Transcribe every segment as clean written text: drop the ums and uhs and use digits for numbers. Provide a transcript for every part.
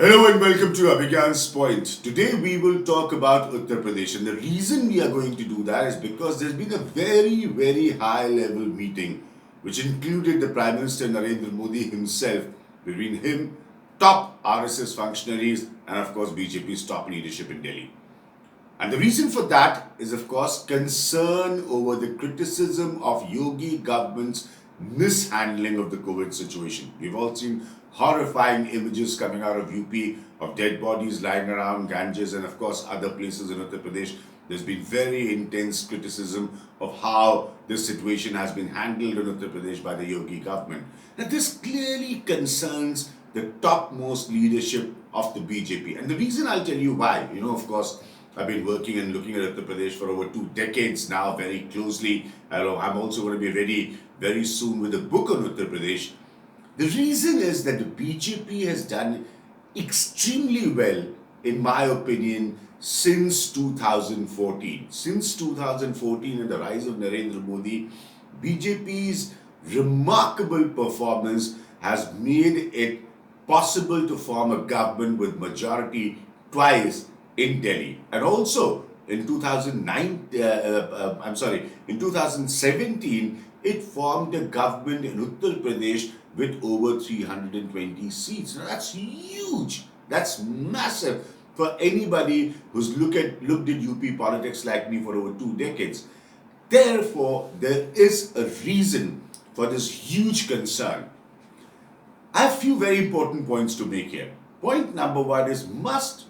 Hello and welcome to Abhigyan's Point. Today we will talk about Uttar Pradesh, and the reason we are going to do that is because there's been a very high level meeting which included the Prime Minister Narendra Modi himself, between him, top RSS functionaries and of course BJP's top leadership in Delhi. And the reason for that is of course concern over the criticism of Yogi government's mishandling of the COVID situation. We've all seen horrifying images coming out of UP of dead bodies lying around Ganges and of course other places in Uttar Pradesh. There's been very intense criticism of how this situation has been handled in Uttar Pradesh by the Yogi government. Now this clearly concerns the topmost leadership of the BJP. And the reason I'll tell you why, of course, I've been working and looking at Uttar Pradesh for over 2 decades now very closely. I'm also going to be ready very soon with a book on Uttar Pradesh. The reason is that the BJP has done extremely well, in my opinion, since 2014. Since 2014 and the rise of Narendra Modi, BJP's remarkable performance has made it possible to form a government with majority twice in Delhi. And also in 2017, it formed a government in Uttar Pradesh with over 320 seats. Now that's huge. That's massive for anybody who's looked at UP politics like me for over 2 decades. Therefore, there is a reason for this huge concern. I have a few very important points to make here. Point number one is must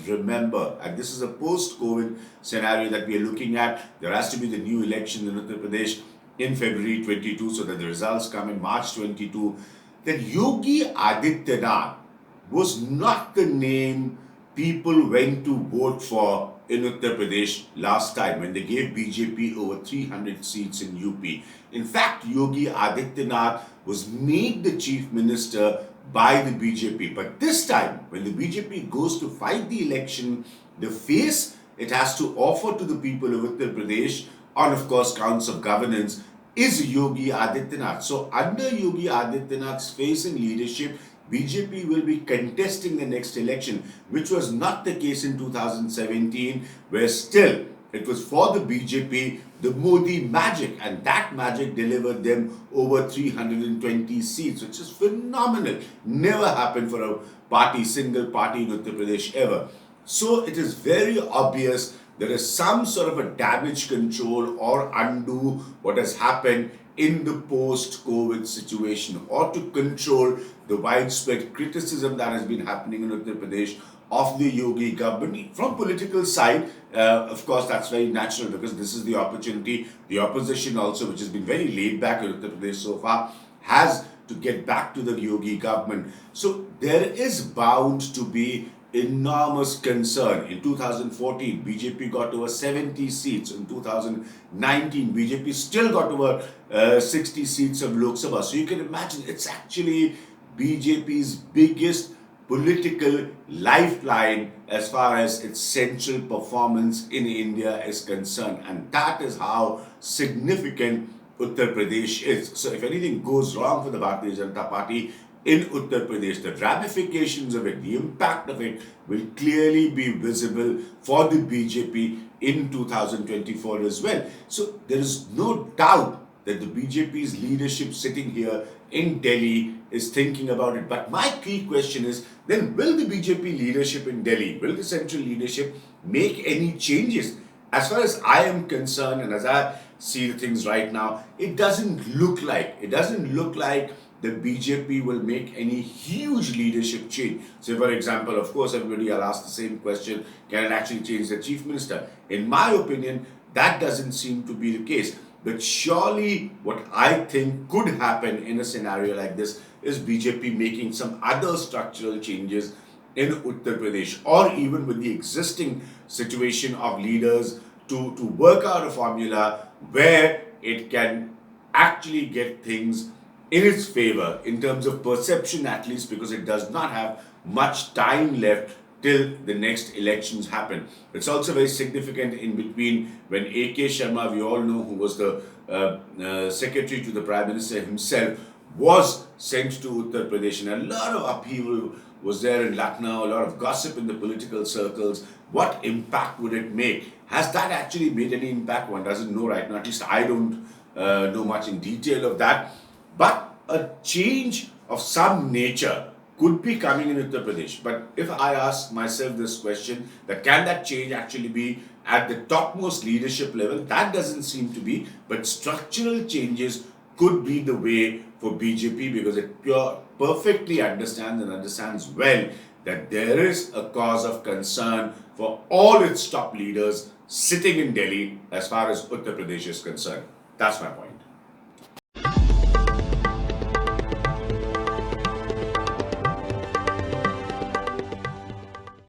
remember, and this is a post-COVID scenario that we are looking at. There has to be the new election in Uttar Pradesh in February 22, so that the results come in March 22. That Yogi Adityanath was not the name people went to vote for in Uttar Pradesh last time when they gave BJP over 300 seats in UP. In fact, Yogi Adityanath was made the chief minister by the BJP. But this time, when the BJP goes to fight the election, the face it has to offer to the people of Uttar Pradesh on, of course, counts of governance is Yogi Adityanath. So under Yogi Adityanath's face and leadership, BJP will be contesting the next election, which was not the case in 2017, where still it was for the BJP, the Modi magic, and that magic delivered them over 320 seats, which is phenomenal. Never happened for a single party in Uttar Pradesh ever. So it is very obvious there is some sort of a damage control or undo what has happened in the post-COVID situation, or to control the widespread criticism that has been happening in Uttar Pradesh of the Yogi government. From political side, of course, that's very natural because this is the opportunity. The opposition also, which has been very laid back in Uttar Pradesh so far, has to get back to the Yogi government. So there is bound to be enormous concern. In 2014, BJP got over 70 seats. In 2019, BJP still got over 60 seats of Lok Sabha. So you can imagine it's actually BJP's biggest political lifeline as far as its central performance in India is concerned. And that is how significant Uttar Pradesh is. So if anything goes wrong for the Bharatiya Janata Party in Uttar Pradesh, the ramifications of it, the impact of it will clearly be visible for the BJP in 2024 as well. So there is no doubt that the BJP's leadership sitting here in Delhi is thinking about it. But my key question is, then will the BJP leadership in Delhi, will the central leadership make any changes? As far as I am concerned and as I see the things right now, it doesn't look like the BJP will make any huge leadership change. So for example, of course, everybody will ask the same question, can it actually change the chief minister? In my opinion, that doesn't seem to be the case. But surely what I think could happen in a scenario like this is BJP making some other structural changes in Uttar Pradesh, or even with the existing situation of leaders to work out a formula where it can actually get things in its favor in terms of perception, at least, because it does not have much time left till the next elections happen. It's also very significant in between when A.K. Sharma, we all know, who was the secretary to the Prime Minister himself, was sent to Uttar Pradesh, and a lot of upheaval was there in Lucknow, a lot of gossip in the political circles. What impact would it make? Has that actually made any impact? One doesn't know right now. At least I don't know much in detail of that. But a change of some nature could be coming in Uttar Pradesh. But if I ask myself this question, that can that change actually be at the topmost leadership level? That doesn't seem to be. But structural changes could be the way for BJP, because it perfectly understands well that there is a cause of concern for all its top leaders sitting in Delhi as far as Uttar Pradesh is concerned. That's my point.